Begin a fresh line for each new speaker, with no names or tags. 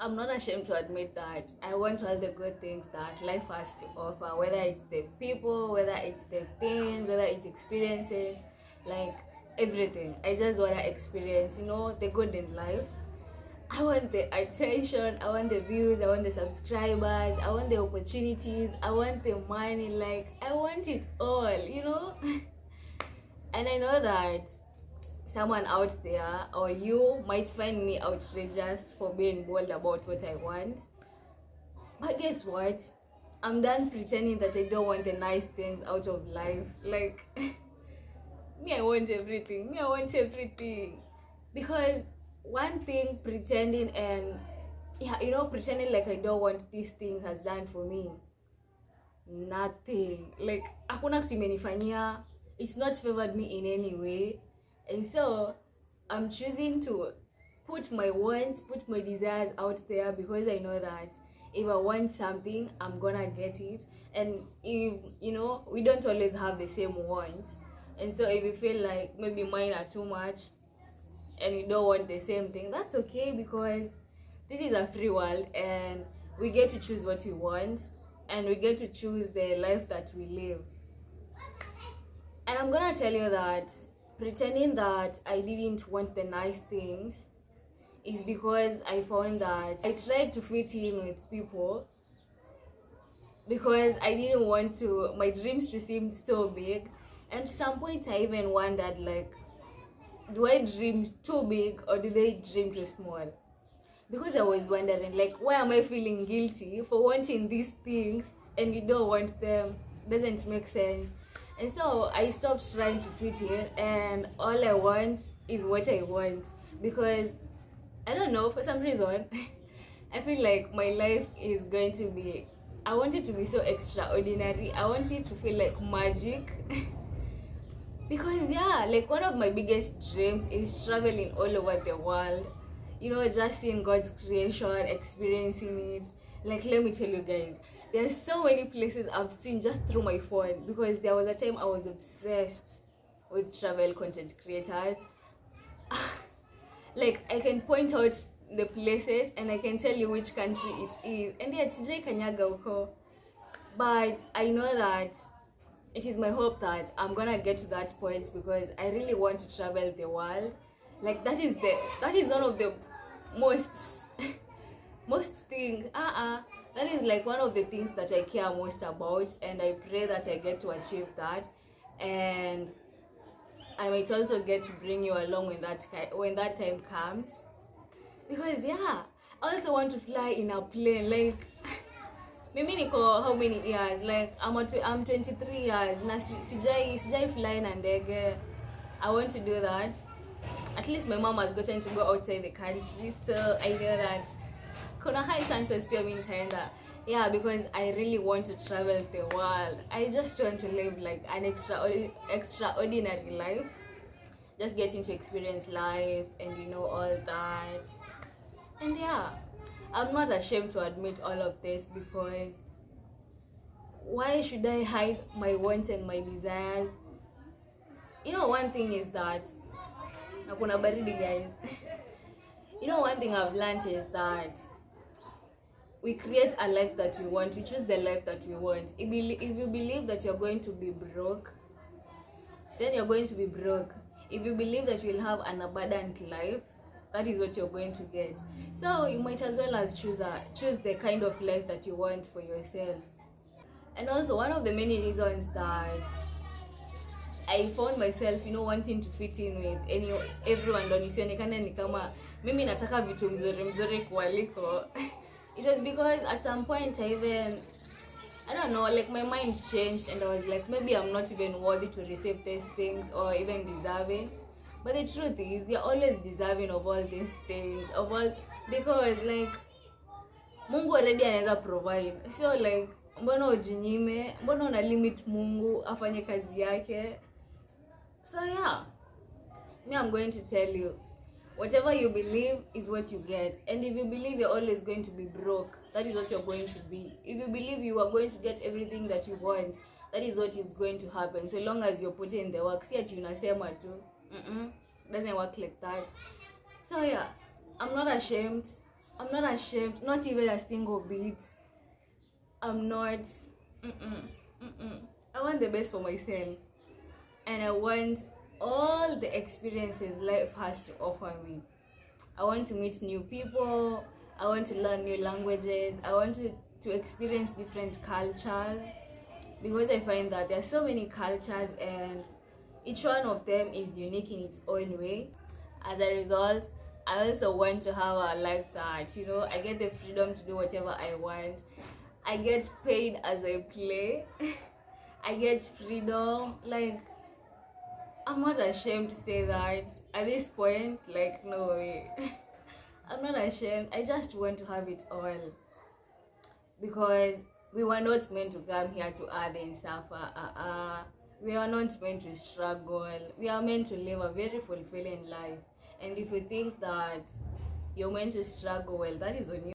I'm not ashamed to admit that I want all the good things that life has to offer, whether it's the people, whether it's the things, whether it's experiences, like everything. I just want to experience, the good in life. I want the attention, I want the views, I want the subscribers, I want the opportunities, I want the money, like I want it all. And I know that someone out there or you might find me outrageous for being bold about what I want. But guess what? I'm done pretending that I don't want the nice things out of life. Like, me, I want everything. Me, I want everything. Because one thing pretending and, pretending like I don't want these things has done for me, nothing. Like, hakuna kitu imenifanyia. It's not favored me in any way. And so, I'm choosing to put my wants, put my desires out there because I know that if I want something, I'm gonna get it. And if, we don't always have the same wants. And so if you feel like maybe mine are too much and you don't want the same thing, that's okay, because this is a free world and we get to choose what we want and we get to choose the life that we live. And I'm gonna tell you that pretending that I didn't want the nice things is because I found that I tried to fit in with people because I didn't want my dreams to seem so big. And at some point I even wondered, like, do I dream too big or do they dream too small? Because I was wondering, like, why am I feeling guilty for wanting these things and you don't want them? Doesn't make sense. And so I stopped trying to fit in and all I want is what I want. Because I don't know, for some reason I feel like my life is going to be, I want it to be so extraordinary. I want it to feel like magic. Because like one of my biggest dreams is traveling all over the world, just seeing God's creation, experiencing it. Like, let me tell you guys, there's so many places I've seen just through my phone, because there was a time I was obsessed with travel content creators. Like, I can point out the places and I can tell you which country it is, and yet sijai kanyaga huko. But I know that it is my hope that I'm gonna get to that point, because I really want to travel the world. Like, that is one of the most most things. That is like one of the things that I care most about, and I pray that I get to achieve that. And I might also get to bring you along when that time comes. Because I also want to fly in a plane. Like, mimi niko how many years? Like, I'm 23 years na sijai fly na ndege. I want to do that. At least my mom has gotten to go outside the country, so I know that kuna high chances pia mimi nitaenda. Because I really want to travel the world. I just want to live like an extraordinary life. Just getting to experience life and all that. And I'm not ashamed to admit all of this, because why should I hide my wants and my desires? One thing is that hakuna baridi, guys. One thing I've learned is that we create a life that we want. We choose the life that we want. If you believe that you're going to be broke, then you're going to be broke. If you believe that you'll have an abundant life, that is what you're going to get. So you might as well as choose the kind of life that you want for yourself. And also, one of the many reasons that I found myself, wanting to fit in with everyone, ndo nisionekane ni kama mimi nataka vitu mzuri kualiko. It was because at some point I don't know, like, my mind changed and I was like, maybe I'm not even worthy to receive these things or even deserving. But the truth is, you're always deserving of all these things, because, like, Mungu already anaweza provide. So, like, mbona ujinyime, mbona una limit Mungu afanye kazi yake. So me, I'm going to tell you, whatever you believe is what you get. And if you believe you're always going to be broke, that is what you're going to be. If you believe you are going to get everything that you want, that is what is going to happen, so long as you're putting in the work. Si ati unasema tu. Doesn't work like that. So I'm not ashamed. I'm not ashamed, not even a single bit. I'm not. Mm-mm, mm-mm. I want the best for myself, and I want all the experiences life has to offer me. I want to meet new people. I want to learn new languages. I want to experience different cultures, because I find that there are so many cultures and each one of them is unique in its own way. As a result, I also want to have a life that, you know, I get the freedom to do whatever I want. I get paid as I play. I get freedom. Like, I'm not ashamed to say that at this point. Like, no way. I'm not ashamed. I just want to have it all, because we were not meant to come here to earn and suffer. We are not meant to struggle. We are meant to live a very fulfilling life. And if you think that you're meant to struggle, well, that is on you.